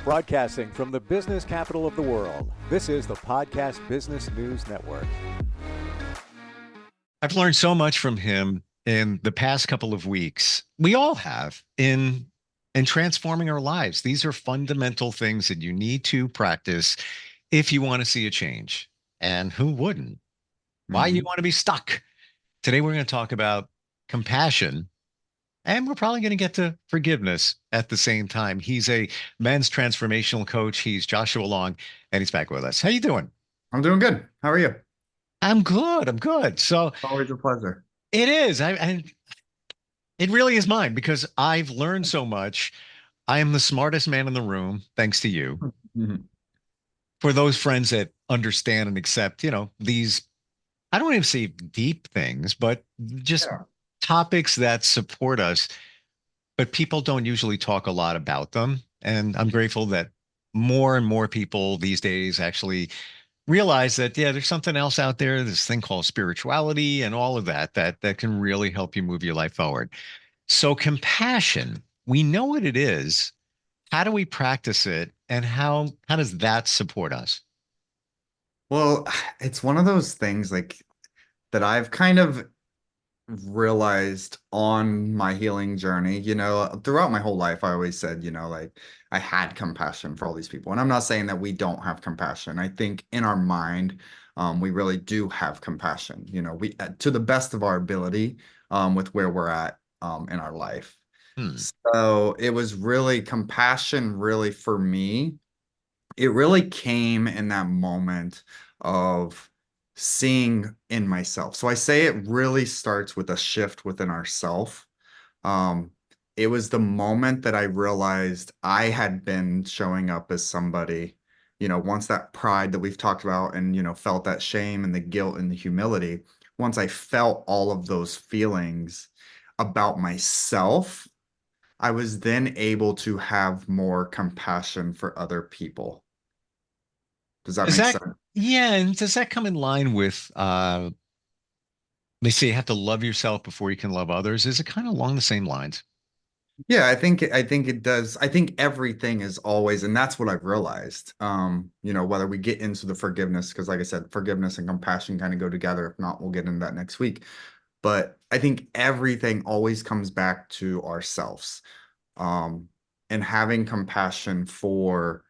Broadcasting from the business capital of the world, this is the Podcast Business News Network. I've learned so much from him in the past couple of weeks. We all have in transforming our lives. These are fundamental things that you need to practice if you want to see a change. And who wouldn't? Why you want to be stuck? Today we're going to talk about compassion, and we're probably going to get to forgiveness at the same time. He's a men's transformational coach. He's Joshua Long, and he's back with us. How you doing? I'm doing good. How are you? I'm good. I'm good. So Always a pleasure. it is. It really is mine because I've learned so much. I am the smartest man in the room, thanks to you. Mhm. For those friends that understand and accept, these, I don't even say deep things, but just Yeah. topics that support us, but people don't usually talk a lot about them. And I'm grateful that more and more people these days actually realize that, yeah, there's something else out there, this thing called spirituality and all of that can really help you move your life forward. So compassion, we know what it is. How do we practice it? And how does that support us? Well, it's one of those things like that I've kind of realized on my healing journey. Throughout my whole life, I always said, like I had compassion for all these people. And I'm not saying that we don't have compassion. I think in our mind, we really do have compassion, we to the best of our ability, with where we're at, in our life. Hmm. So it was really compassion, really for me. It really came in that moment of seeing in myself. So I say it really starts with a shift within ourself. Um, it was the moment that I realized I had been showing up as somebody, once that pride that we've talked about and, felt that shame and the guilt and the humility, once I felt all of those feelings about myself, I was then able to have more compassion for other people. Does that Does make that, sense? yeah, and does that come in line with they say you have to love yourself before you can love others? Is it kind of along the same lines? Yeah, I think it does. I think everything is always, and that's what I've realized. Whether we get into the forgiveness, because like I said, forgiveness and compassion kind of go together. If not, we'll get into that next week. But I think everything always comes back to ourselves. Um, and having compassion for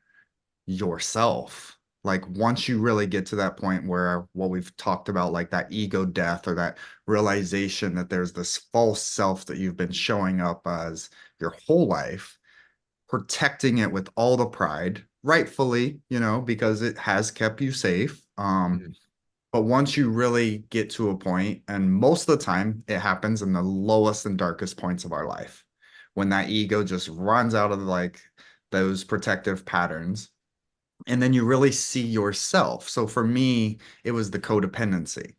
yourself. Like once you really get to that point where what we've talked about, like that ego death or that realization that there's this false self that you've been showing up as your whole life, protecting it with all the pride, rightfully, because it has kept you safe. Mhm. But once you really get to a point, and most of the time it happens in the lowest and darkest points of our life, when that ego just runs out of like those protective patterns, and then you really see yourself. So for me, it was the codependency.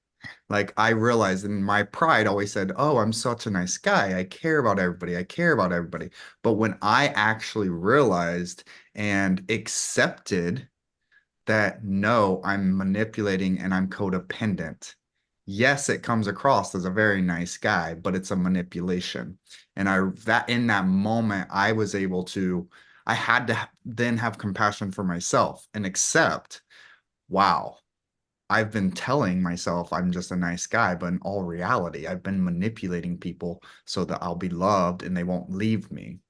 Like I realized, and my pride always said, "Oh, I'm such a nice guy. I care about everybody. I care about everybody." But when I actually realized and accepted that no, I'm manipulating and I'm codependent. Yes, it comes across as a very nice guy, but it's a manipulation. And in that moment, I was able to, I had to then have compassion for myself and accept, wow, I've been telling myself I'm just a nice guy, but in all reality, I've been manipulating people so that I'll be loved and they won't leave me.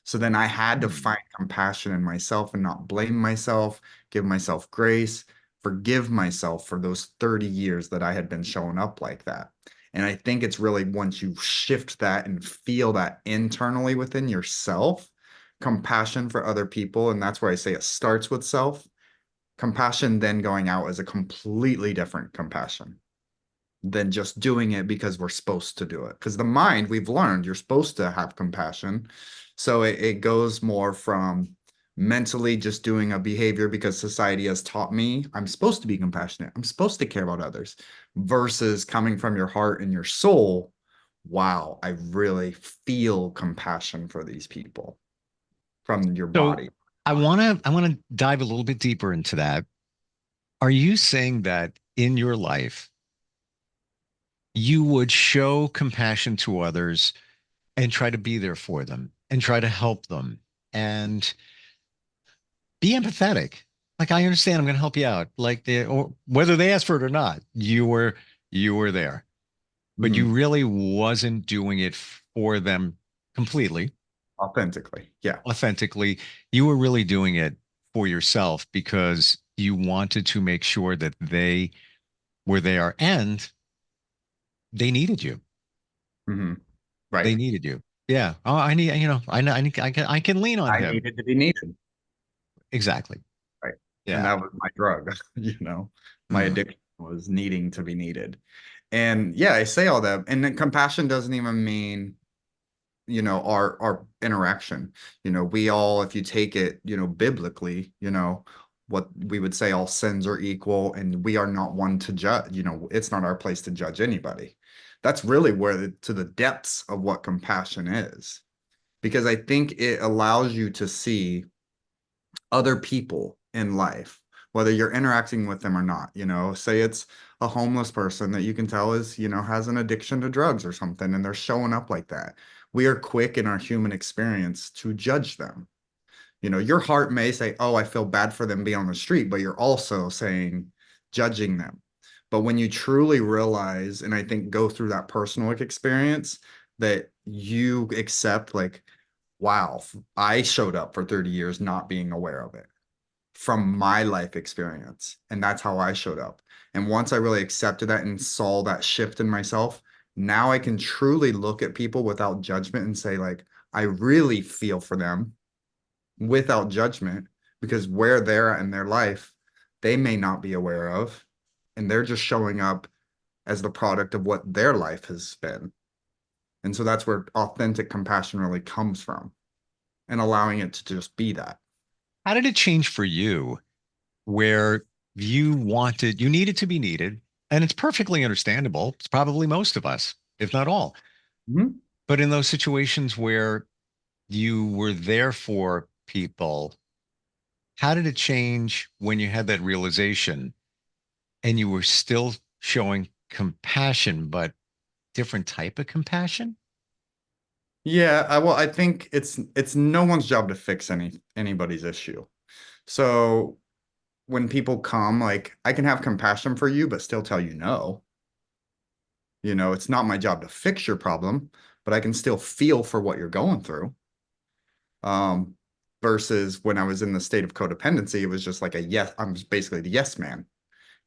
So then I had to Hmm. find compassion in myself and not blame myself, give myself grace, forgive myself for those 30 years that I had been showing up like that. And I think it's really once you shift that and feel that internally within yourself, compassion for other people. And that's where I say it starts with self. Compassion then going out is a completely different compassion than just doing it because we're supposed to do it. Because the mind, we've learned you're supposed to have compassion. So it goes more from mentally just doing a behavior because society has taught me I'm supposed to be compassionate. I'm supposed to care about others versus coming from your heart and your soul. Wow, I really feel compassion for these people from your So body. I want to dive a little bit deeper into that. Are you saying that in your life you would show compassion to others and try to be there for them and try to help them? And be empathetic. Like, I understand, I'm going to help you out. Like, or whether they asked for it or not, you were there, but you Mhm. really wasn't doing it for them completely, Authentically. Yeah. authentically. You were really doing it for yourself because you wanted to make sure that they were there and they needed you. Hmm. They Right. needed you. Yeah. Oh, I need, I can lean on I him. needed to be needed. Exactly. Right. And Yeah. that was my drug, you know, my Mhm. addiction was needing to be needed. And yeah, I say all that. And then compassion doesn't even mean, our interaction. We all, if you take it, biblically, what we would say all sins are equal, and we are not one to judge. It's not our place to judge anybody. That's really where to the depths of what compassion is, because I think it allows you to see other people in life, whether you're interacting with them or not. Say it's a homeless person that you can tell is, has an addiction to drugs or something, and they're showing up like that. We are quick in our human experience to judge them. Your heart may say, oh, I feel bad for them being on the street, but you're also saying, judging them. But when you truly realize, and I think go through that personal experience, that you accept, like, wow, I showed up for 30 years not being aware of it from my life experience. And that's how I showed up. And once I really accepted that and saw that shift in myself, now I can truly look at people without judgment and say, like, I really feel for them without judgment, because where they're at in their life, they may not be aware of. And they're just showing up as the product of what their life has been. And so that's where authentic compassion really comes from, and allowing it to just be that. How did it change for you where you needed to be needed? And it's perfectly understandable. It's probably most of us, if not all. Mhm. But in those situations where you were there for people, how did it change when you had that realization and you were still showing compassion, but different type of compassion? Yeah, well, I think it's no one's job to fix anybody's issue. So when people come, like, I can have compassion for you, but still tell you no. It's not my job to fix your problem, but I can still feel for what you're going through. Um, versus when I was in the state of codependency, it was just like a yes, I'm just basically the yes man.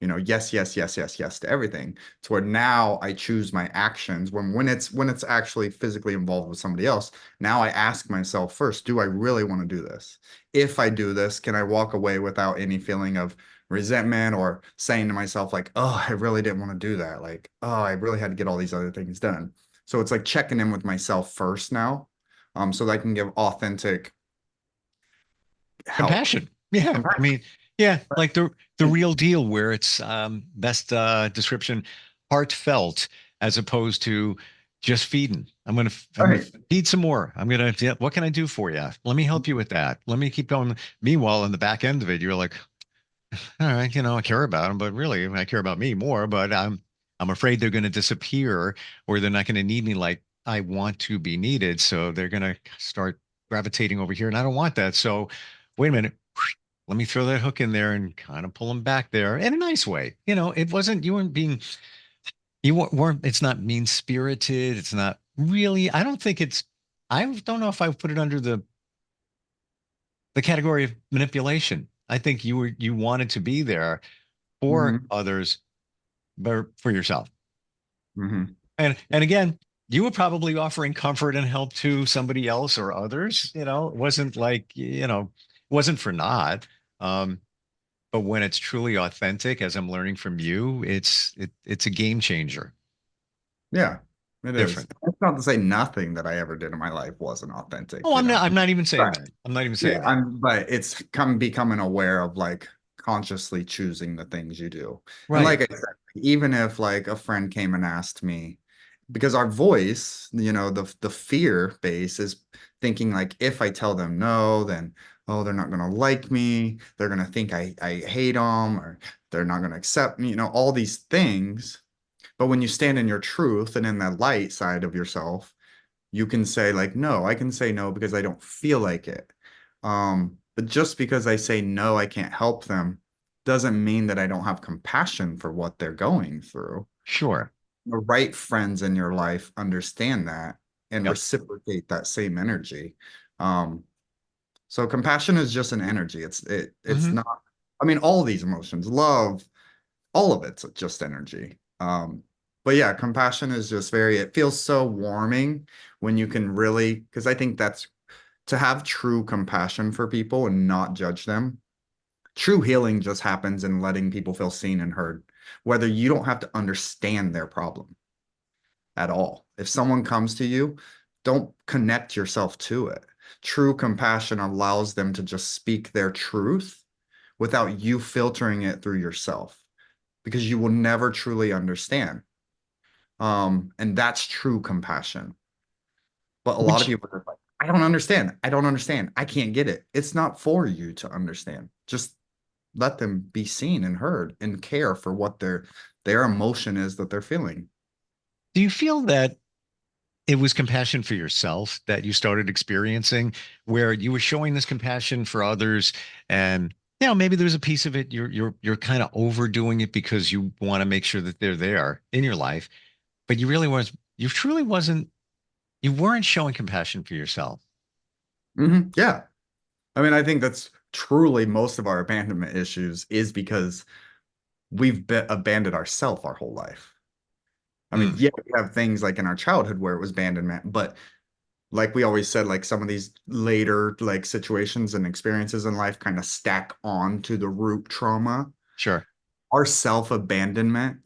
Yes, yes, yes, yes, yes to everything. To where now I choose my actions when it's actually physically involved with somebody else. Now I ask myself first, do I really want to do this? If I do this, can I walk away without any feeling of resentment, or saying to myself, like, oh, I really didn't want to do that. Like, oh, I really had to get all these other things done. So it's like checking in with myself first now, so that I can give authentic help. Compassion. Yeah. I mean, yeah, like the real deal where it's best description, heartfelt, as opposed to just feeding. I'm gonna Right. feed some more. Yeah, what can I do for you? Let me help you with that. Let me keep going. Meanwhile, in the back end of it, you're like, all right, I care about them, but really I care about me more, but I'm afraid they're gonna disappear, or they're not gonna need me like I want to be needed. So they're gonna start gravitating over here, and I don't want that. So wait a minute. Let me throw that hook in there and kind of pull them back there in a nice way. It wasn't, it's not mean spirited. It's not really, I don't know if I would put it under the category of manipulation. I think you wanted to be there for Hmm. others, but for yourself. Hmm. And again, you were probably offering comfort and help to somebody else or others. It wasn't like, it wasn't for naught. Um, But when it's truly authentic, as I'm learning from you, it's a game changer. Yeah, it is. Different. That's not to say nothing that I ever did in my life wasn't authentic, Oh, I'm not even saying Right. that. I'm not even Yeah, saying that. but it's becoming aware of, like, consciously choosing the things you do. And Right. like I said, even if like a friend came and asked me, because our voice, the fear base is thinking, like, if I tell them no, then, oh, they're not gonna like me, they're gonna think I hate them, or they're not gonna accept me, all these things. But when you stand in your truth and in that light side of yourself, you can say, like, no, I can say no because I don't feel like it. But just because I say no, I can't help them doesn't mean that I don't have compassion for what they're going through. Sure. The right friends in your life understand that and Yep. reciprocate that same energy. Um, so compassion is just an energy. It's Hmm. not, I mean, all these emotions, love, all of it's just energy. But yeah, compassion is just it feels so warming when you can really, because I think that's to have true compassion for people and not judge them. True healing just happens in letting people feel seen and heard, whether you don't have to understand their problem at all. If someone comes to you, don't connect yourself to it. True compassion allows them to just speak their truth without you filtering it through yourself because you will never truly understand. And that's true compassion. But a lot of Which, people are like, I don't understand. I don't understand. I can't get it. It's not for you to understand. Just let them be seen and heard and care for what their emotion is that they're feeling. do you feel that it was compassion for yourself that you started experiencing, where you were showing this compassion for others, and maybe there's a piece of it you're kind of overdoing it because you want to make sure that they're there in your life, but you truly wasn't, you weren't showing compassion for yourself. Yeah. I mean, I think that's truly most of our abandonment issues is because we've abandoned ourselves our whole life. I mean, Mm, yeah, we have things like in our childhood where it was abandonment, but like we always said, like some of these later like situations and experiences in life kind of stack on to the root trauma. sure. Our self-abandonment,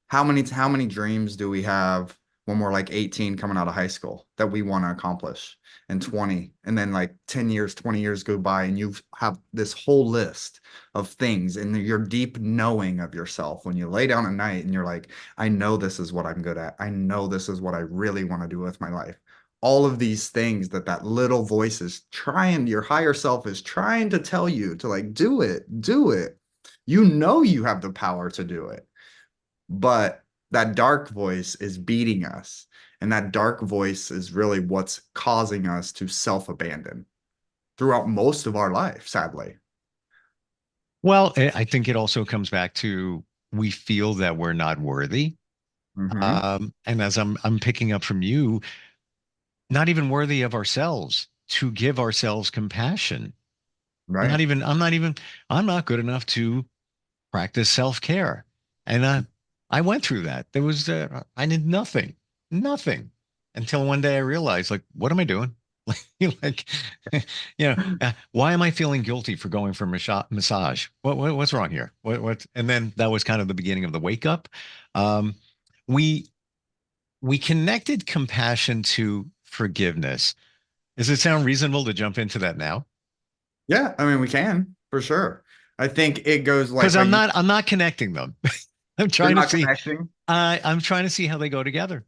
how many dreams do we have when we're like 18 coming out of high school that we want to accomplish and 20 and then like 10 years 20 years go by and you have this whole list of things and your deep knowing of yourself when you lay down at night and you're like, I know this is what I'm good at, I know this is what I really want to do with my life. All of these things that little voice is trying, your higher self is trying to tell you to like do it, you have the power to do it, but that dark voice is beating us. And that dark voice is really what's causing us to self-abandon throughout most of our life, sadly. Well, I think it also comes back to, we feel that we're not worthy. And as I'm picking up from you, not even worthy of ourselves to give ourselves compassion. Right. I'm not good enough to practice self-care. And I went through that. I did nothing until one day I realized, like, what am I doing? Like, why am I feeling guilty for going for massage? What's wrong here? And then that was kind of the beginning of the wake up. Um, we, we connected compassion to forgiveness. Does it sound reasonable to jump into that now? Yeah, I mean we can for sure. I think it goes Because like are you I'm not connecting them. I'm you're trying to not see. connecting. I'm trying to see how they go together.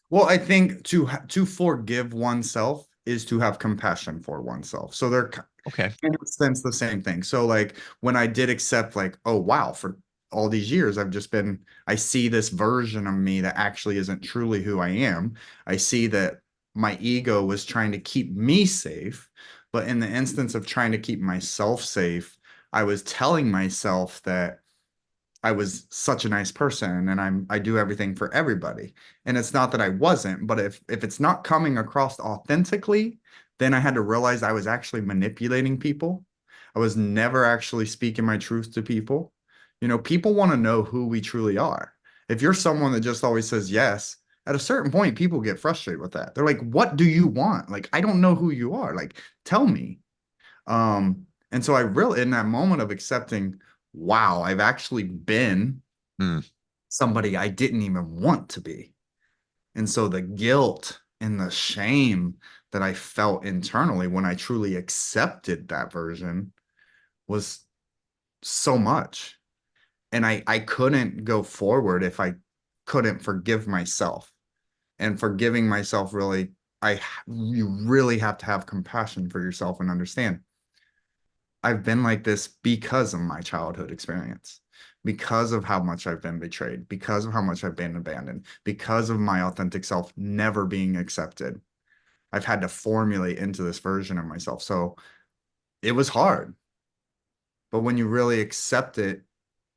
Well, I think to forgive oneself is to have compassion for oneself. So they're Okay. in a sense the same thing. So like when I did accept like, oh wow, for all these years I see this version of me that actually isn't truly who I am. I see that my ego was trying to keep me safe, but in the instance of trying to keep myself safe, I was telling myself that I was such a nice person and I do everything for everybody. And it's not that I wasn't, but if it's not coming across authentically, then I had to realize I was actually manipulating people. I was never actually speaking my truth to people. People want to know who we truly are. If you're someone that just always says yes, at a certain point, people get frustrated with that. They're like, what do you want? Like, I don't know who you are. Like, tell me. And so I really, in that moment of accepting, wow, I've actually been Hmm. somebody I didn't even want to be. And so the guilt and the shame that I felt internally when I truly accepted that version was so much. And I couldn't go forward if I couldn't forgive myself. And forgiving myself really, you really have to have compassion for yourself and understand I've been like this because of my childhood experience, because of how much I've been betrayed, because of how much I've been abandoned, because of my authentic self never being accepted. I've had to formulate into this version of myself. So it was hard. But when you really accept it,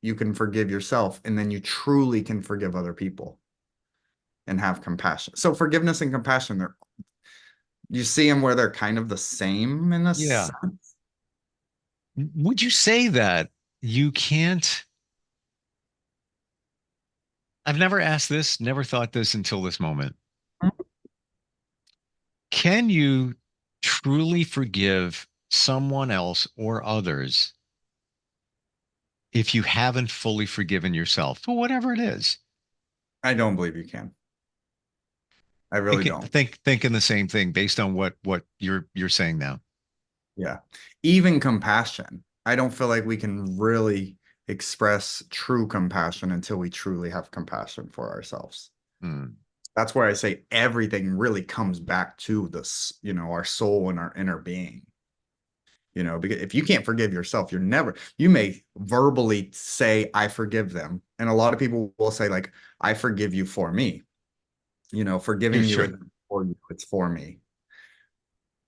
you can forgive yourself, and then you truly can forgive other people and have compassion. So forgiveness and compassion, you see them where they're kind of the same in a Yeah. sense. Would you say that you can't? I've never asked this, never thought this until this moment. Can you truly forgive someone else or others if you haven't fully forgiven yourself for whatever it is? I don't believe you can. I really don't. Thinking the same thing based on what you're saying now. Yeah. Even compassion. I don't feel like we can really express true compassion until we truly have compassion for ourselves. Hmm. That's where I say everything really comes back to this, our soul and our inner being. Because if you can't forgive yourself, you may verbally say, I forgive them. And a lot of people will say, like, I forgive you for me. Forgiving Here's you true. isn't for you, it's for me.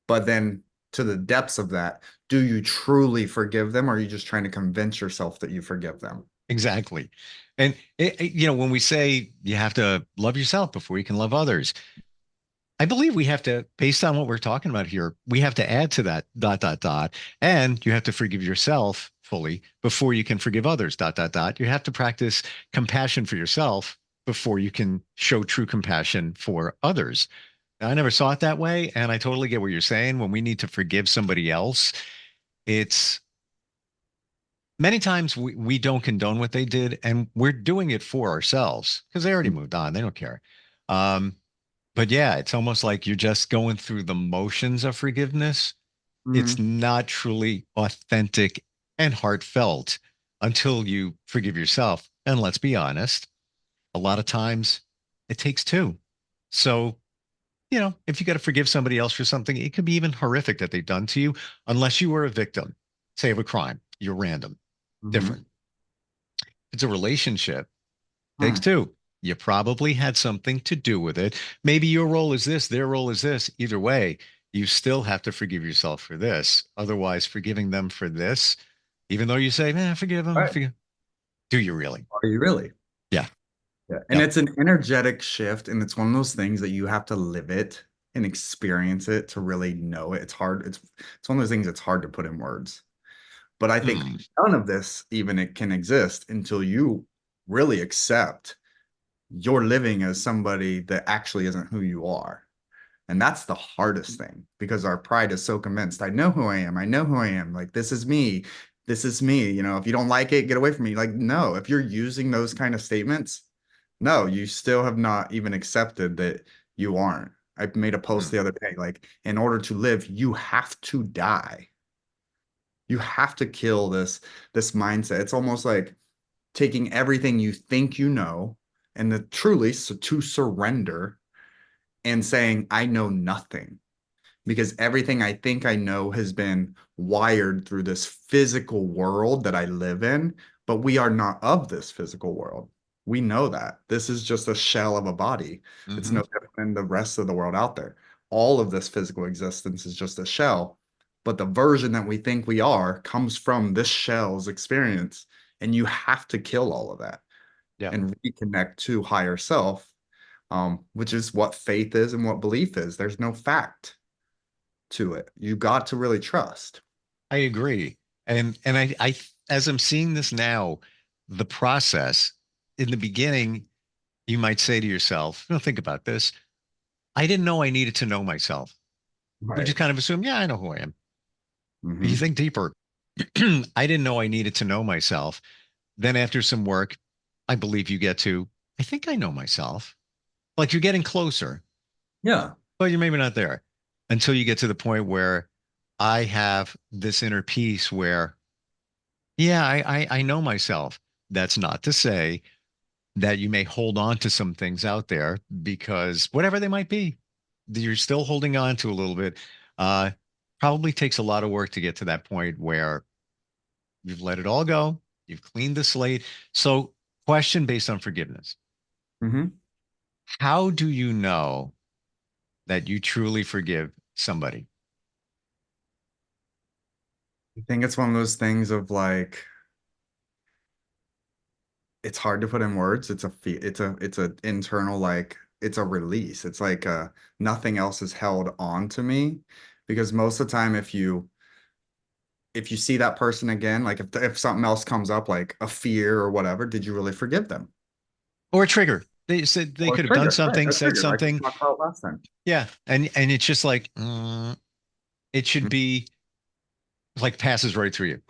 But then to the depths of that, do you truly forgive them, or are you just trying to convince yourself that you forgive them? Exactly. And when we say you have to love yourself before you can love others, I believe we have to, based on what we're talking about here, we have to add to that dot, dot, dot. And you have to forgive yourself fully before you can forgive others, dot, dot, dot. You have to practice compassion for yourself before you can show true compassion for others. Now, I never saw it that way. And I totally get what you're saying. When we need to forgive somebody else, it's many times we don't condone what they did and we're doing it for ourselves because they already moved on. They don't care. Um, but yeah, it's almost like you're just going through the motions of forgiveness. It's Mhm. not truly authentic and heartfelt until you forgive yourself. And let's be honest, a lot of times it takes two. So, if you got to forgive somebody else for something, it could be even horrific that they've done to you, unless you were a victim, say, of a crime. You're random, Mhm. different. It's a relationship. Takes Hmm. two. You probably had something to do with it. Maybe your role is this, their role is this. Either way, you still have to forgive yourself for this. Otherwise, forgiving them for this, even though you say, man, forgive them, Right. forgive. Do you really? Are you really? Yeah. Yeah. And Yep. it's an energetic shift, and it's one of those things that you have to live it and experience it to really know it. It's hard. It's one of those things that's hard to put in words. But I think Hmm. none of this even it can exist until you really accept you're living as somebody that actually isn't who you are. And that's the hardest thing because our pride is so convinced. I know who I am. I know who I am. Like, this is me. This is me. If you don't like it, get away from me. Like, no, if you're using those kind of statements, no, you still have not even accepted that you aren't. I made a post Hmm. the other day, like, in order to live, you have to die. You have to kill this mindset. It's almost like taking everything you think you know and truly so to surrender and saying, I know nothing because everything I think I know has been wired through this physical world that I live in, but we are not of this physical world. We know that. This is just a shell of a body. It's Hmm. no different than the rest of the world out there. All of this physical existence is just a shell, but the version that we think we are comes from this shell's experience, and you have to kill all of that Yeah. and reconnect to higher self, which is what faith is and what belief is. There's no fact to it. You got to really trust. I agree. And as I'm seeing this now, the process in the beginning, you might say to yourself, think about this. I didn't know I needed to know myself. We Right. just kind of assume, yeah, I know who I am. But you Hmm. think deeper. I didn't know I needed to know myself. Then after some work, I believe you get to, I think I know myself. Like you're getting closer, Yeah. but you're maybe not there until you get to the point where I have this inner peace where, yeah, I know myself. That's not to say that you may hold on to some things out there because whatever they might be, you're still holding on to a little bit. Uh, Probably takes a lot of work to get to that point where you've let it all go. You've cleaned the slate. So, question based on forgiveness. Hmm. How do you know that you truly forgive somebody? I think it's one of those things of like it's hard to put in words. It's a internal like it's a release. It's like nothing else is held on to me because most of the time if you see that person again, like if something else comes up like a fear or whatever, did you really forgive them? Or a trigger. They said they Or a could have done trigger, right? something, A said trigger, like we something. talked about last time. Yeah. And it's just like, it should be like passes right through you.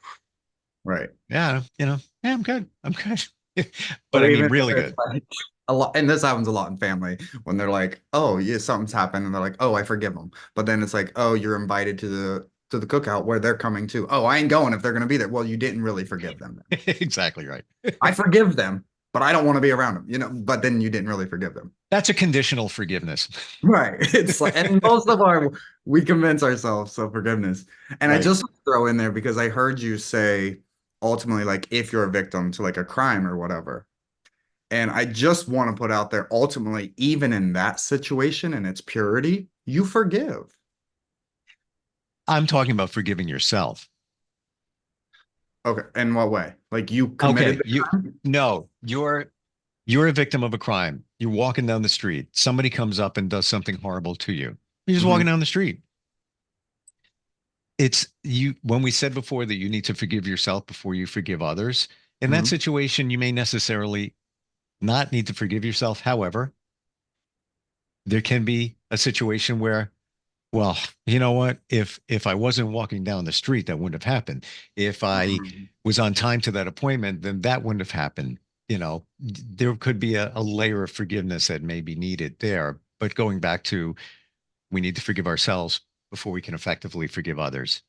Right. Yeah. Yeah, I'm good. I'm good. But But I mean, even if really it's good. like a lot, and this happens a lot in family when they're like, "Oh, yeah, something's happened," and they're like, "Oh, I forgive them," but then it's like, "Oh, you're invited to the cookout where they're coming too." "Oh, I ain't going if they're gonna be there." Well, you didn't really forgive them then. Exactly right. I forgive them, but I don't want to be around them, but then you didn't really forgive them. That's a conditional forgiveness. Right. It's like, and most of we convince ourselves of forgiveness. And I Right. just throw in there because I heard you say ultimately, like, if you're a victim to like a crime or whatever. And I just want to put out there, ultimately, even in that situation and its purity, you forgive. I'm talking about forgiving yourself. Okay. In what way? Like you committed Okay. the You crime? no, you're a victim of a crime. You're walking down the street. Somebody comes up and does something horrible to you. You're just Mhm, walking down the street. It's you when we said before that you need to forgive yourself before you forgive others. In that mhm, situation, you may necessarily not need to forgive yourself. However, there can be a situation where, well, you know what? If I wasn't walking down the street, that wouldn't have happened. If I mhm. was on time to that appointment, then that wouldn't have happened. There could be a layer of forgiveness that may be needed there. But going back to, we need to forgive ourselves before we can effectively forgive others.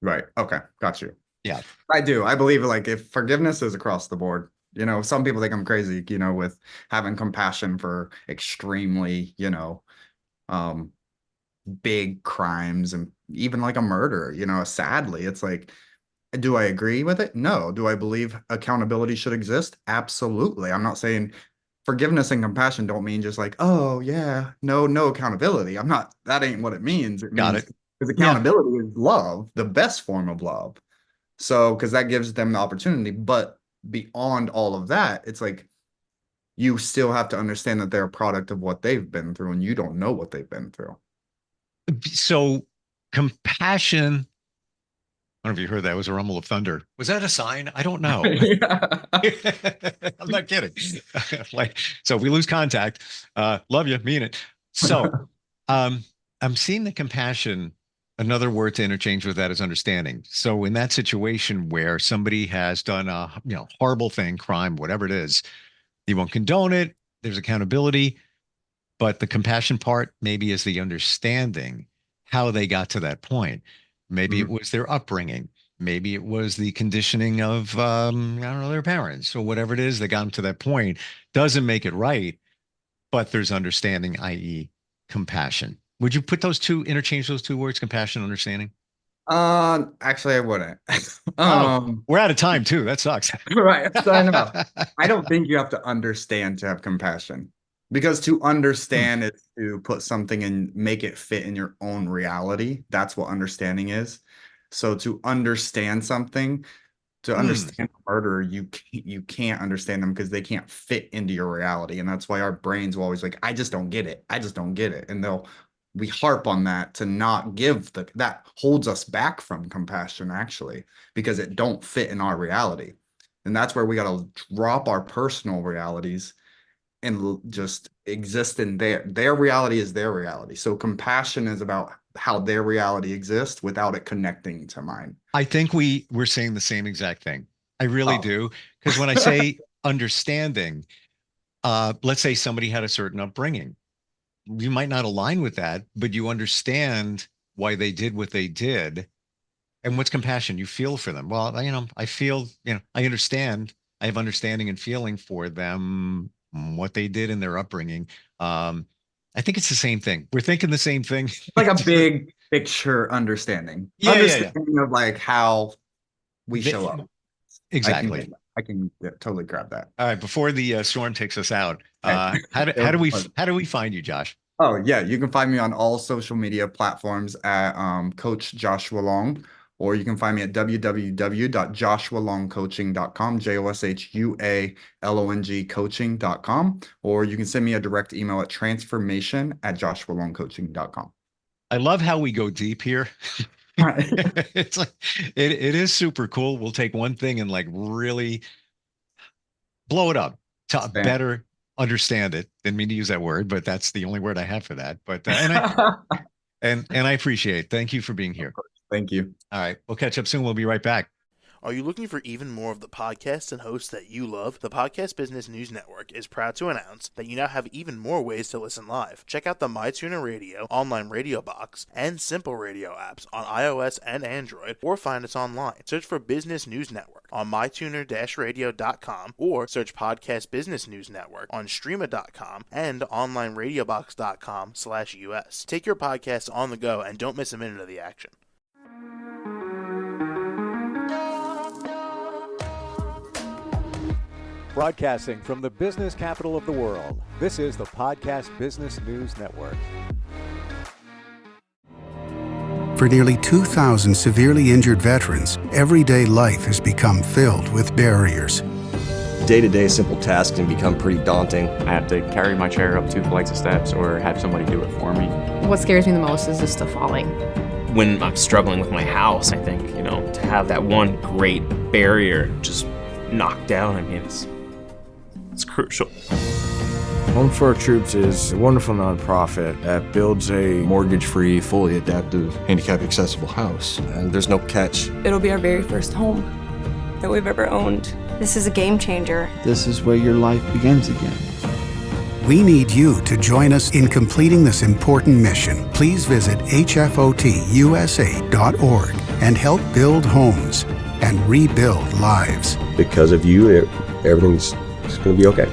Right. Okay. Got you. Yeah. I do. I believe like if forgiveness is across the board, some people think I'm crazy, with having compassion for extremely, um, big crimes and even like a murder, sadly, it's like, do I agree with it? No. Do I believe accountability should exist? Absolutely. I'm not saying forgiveness and compassion don't mean just like, oh yeah, no, no accountability. That ain't what it means. It Got means it. because Yeah. accountability is love, the best form of love. So, because that gives them the opportunity. But beyond all of that, it's like you still have to understand that they're a product of what they've been through and you don't know what they've been through. So compassion, I don't know if you heard that. It was a rumble of thunder. Was that a sign? I don't know. Yeah. I'm not kidding. Like, so if we lose contact, love you, mean it. So, um, I'm seeing the compassion. Another word to interchange with that is understanding. So, in that situation where somebody has done a horrible thing, crime, whatever it is, you won't condone it. There's accountability, but the compassion part maybe is the understanding how they got to that point. Maybe it Mhm. was their upbringing. Maybe it was the conditioning of, I don't know, their parents or whatever it is that got them to that point. Doesn't make it right, but there's understanding, i.e., compassion. Would you put those two, interchange those two words, compassion, understanding? Actually, I wouldn't. Oh, Um, we're out of time too. That sucks. right. So I know. I don't think you have to understand to have compassion because to understand is to put something and make it fit in your own reality. That's what understanding is. So to understand something, to Mm. understand a murderer, you can't understand them because they can't fit into your reality. And that's why our brains will always like, I just don't get it. I just don't get it. And we harp on that to not give that holds us back from compassion actually, because it don't fit in our reality. And that's where we got to drop our personal realities and just exist in their reality is their reality. So compassion is about how their reality exists without it connecting to mine. I think we're saying the same exact thing. I really Oh. do. Because when I say understanding, let's say somebody had a certain upbringing. You might not align with that, but you understand why they did what they did. And what's compassion? You feel for them. Well, I feel, I understand. I have understanding and feeling for them, what they did in their upbringing. I think it's the same thing. We're thinking the same thing. Like a big picture understanding. Yeah, yeah, yeah. Understanding of like how we show up. I can Exactly. get I can totally grab that. All right. Before the storm takes us out, Okay. how do, It how was do we fun. how do we find you, Josh? Oh yeah, you can find me on all social media platforms at Coach Joshua Long, or you can find me at www.joshualongcoaching.com, JOSHUALONG coaching.com, or you can send me a direct email at transformation@joshualongcoaching.com. I love how we go deep here. It's like it is super cool. We'll take one thing and like really blow it up to better understand it. Didn't mean to use that word, but that's the only word I have for that. But and I appreciate it. Thank you for being here. Thank you. All right, we'll catch up soon. We'll be right back. Are you looking for even more of the podcasts and hosts that you love? The Podcast Business News Network is proud to announce that you now have even more ways to listen live. Check out the MyTuner Radio, online radio box, and Simple Radio apps on iOS and Android, or find us online. Search for Business News Network on mytuner-radio.com, or search Podcast Business News Network on streama.com and onlineradiobox.com/US. Take your podcast on the go and don't miss a minute of the action. Broadcasting from the business capital of the world, this is the Podcast Business News Network. For nearly 2,000 severely injured veterans, everyday life has become filled with barriers. Day-to-day simple tasks can become pretty daunting. I have to carry my chair up 2 flights of steps or have somebody do it for me. What scares me the most is just the falling. When I'm struggling with my house, I think, to have that one great barrier just knocked down, it's crucial. Home for Our Troops is a wonderful nonprofit that builds a mortgage-free, fully adaptive, handicap-accessible house. And there's no catch. It'll be our very first home that we've ever owned. This is a game changer. This is where your life begins again. We need you to join us in completing this important mission. Please visit hfotusa.org and help build homes and rebuild lives. Because of you, everything's going to be okay.